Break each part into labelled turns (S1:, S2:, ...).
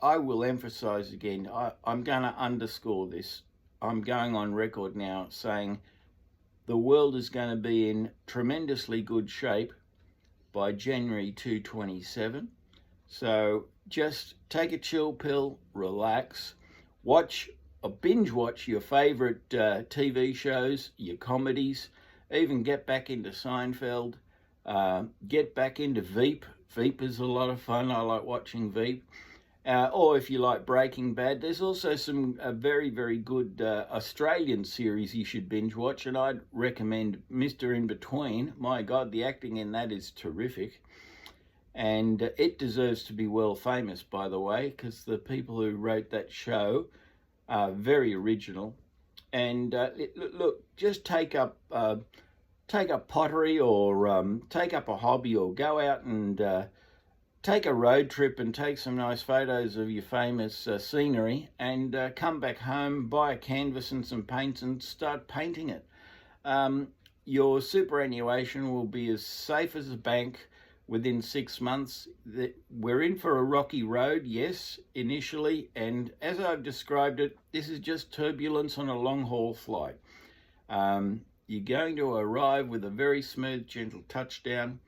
S1: I will emphasize again, I'm going to underscore this. I'm going on record now saying the world is going to be in tremendously good shape by January 2027. So just take a chill pill, relax, binge watch your favorite TV shows, your comedies, even get back into Seinfeld, get back into Veep. Veep is a lot of fun. I like watching Veep. Or if you like Breaking Bad, there's also some very, very good Australian series you should binge watch, and I'd recommend Mr. In Between. My God, the acting in that is terrific. And it deserves to be world famous, by the way, because the people who wrote that show are very original. And look, just take up pottery, or take up a hobby, or go out and take a road trip and take some nice photos of your famous scenery, and come back home, buy a canvas and some paints and start painting it. Your superannuation will be as safe as a bank within 6 months. We're in for a rocky road, yes, initially, and as I've described it, this is just turbulence on a long-haul flight. You're going to arrive with a very smooth, gentle touchdown,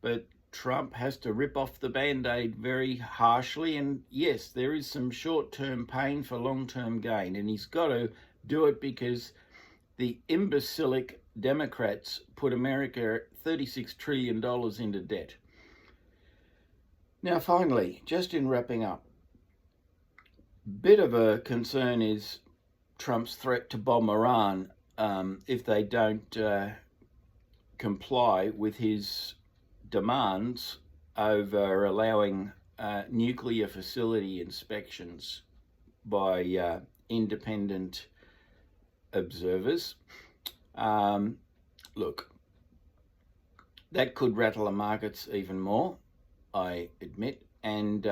S1: but Trump has to rip off the Band-Aid very harshly, and yes, there is some short-term pain for long-term gain, and he's got to do it because the imbecilic Democrats put America $36 trillion into debt. Now finally, just in wrapping up, bit of a concern is Trump's threat to bomb Iran if they don't comply with his demands over allowing nuclear facility inspections by independent observers. Look, that could rattle the markets even more, I admit, and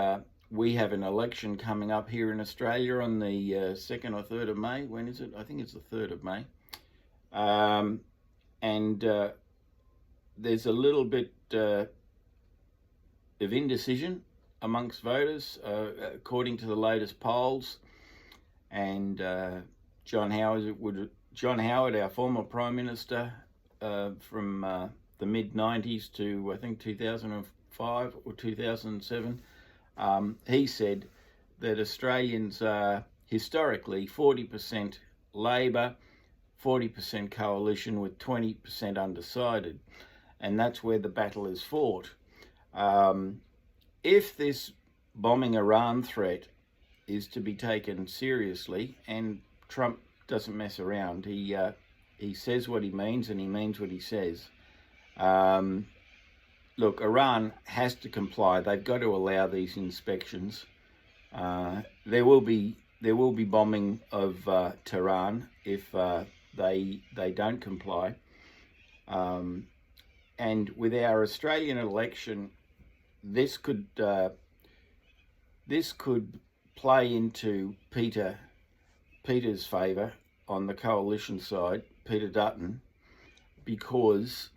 S1: we have an election coming up here in Australia on the 2nd or 3rd of May. When is it? I think it's the 3rd of May. And there's a little bit of indecision amongst voters, according to the latest polls. And John Howard, our former Prime Minister from the mid-90s to, I think, 2005 or 2007, he said that Australians are historically 40% Labor, 40% coalition with 20% undecided. And that's where the battle is fought. If this bombing Iran threat is to be taken seriously, and Trump doesn't mess around, he says what he means and he means what he says. Look, Iran has to comply. They've got to allow these inspections. There will be bombing of Tehran if they don't comply. And with our Australian election, this could play into Peter's favour on the coalition side, Peter Dutton, because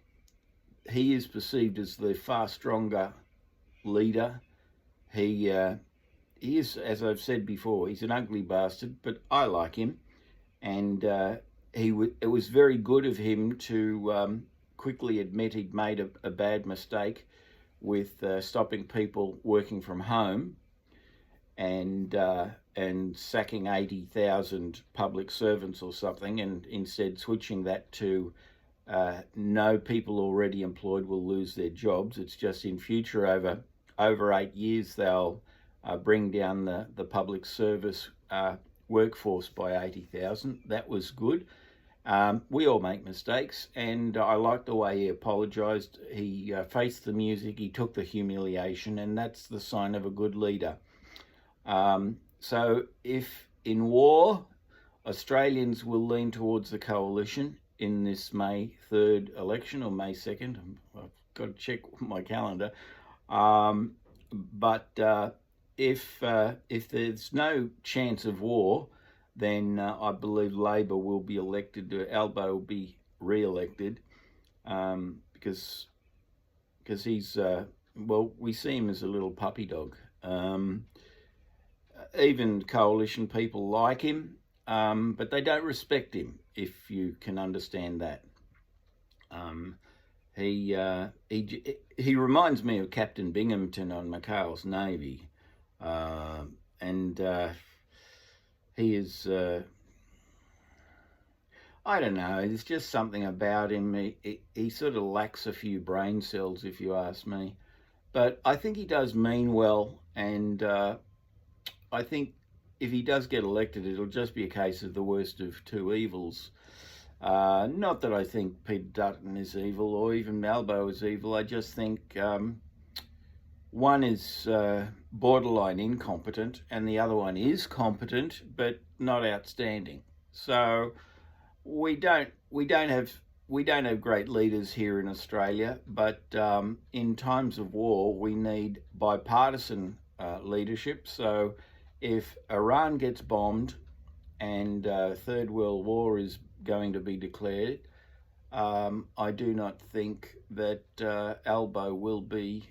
S1: he is perceived as the far stronger leader. He is, as I've said before, he's an ugly bastard, but I like him, and it was very good of him to quickly admit he'd made a bad mistake with stopping people working from home and sacking 80,000 public servants or something, and instead switching that to no people already employed will lose their jobs. It's just in future over 8 years they'll bring down the public service workforce by 80,000. That was good. We all make mistakes, and I like the way he apologised. He faced the music, he took the humiliation, and that's the sign of a good leader. So if in war, Australians will lean towards the coalition in this May 3rd election, or May 2nd. I've got to check my calendar. But if there's no chance of war, then I believe Labor will be elected, Albo will be re-elected, because he's, well, we see him as a little puppy dog. even coalition people like him, but they don't respect him, if you can understand that. He reminds me of Captain Binghamton on McHales Navy, and he is, I don't know, there's just something about him. He sort of lacks a few brain cells, if you ask me. But I think he does mean well, and I think if he does get elected, it'll just be a case of the worst of two evils. Not that I think Peter Dutton is evil or even Albo is evil. I just think one is borderline incompetent and the other one is competent but not outstanding. So we don't have great leaders here in Australia, but in times of war we need bipartisan leadership. So if Iran gets bombed and Third World War is going to be declared, I do not think that Albo will be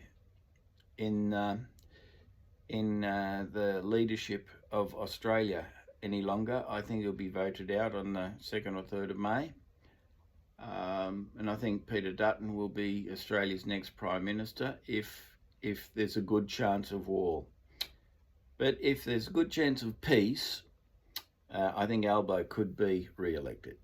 S1: in the leadership of Australia any longer. I think he'll be voted out on the 2nd or 3rd of May. And I think Peter Dutton will be Australia's next Prime Minister if there's a good chance of war. But if there's a good chance of peace, I think Albo could be re-elected.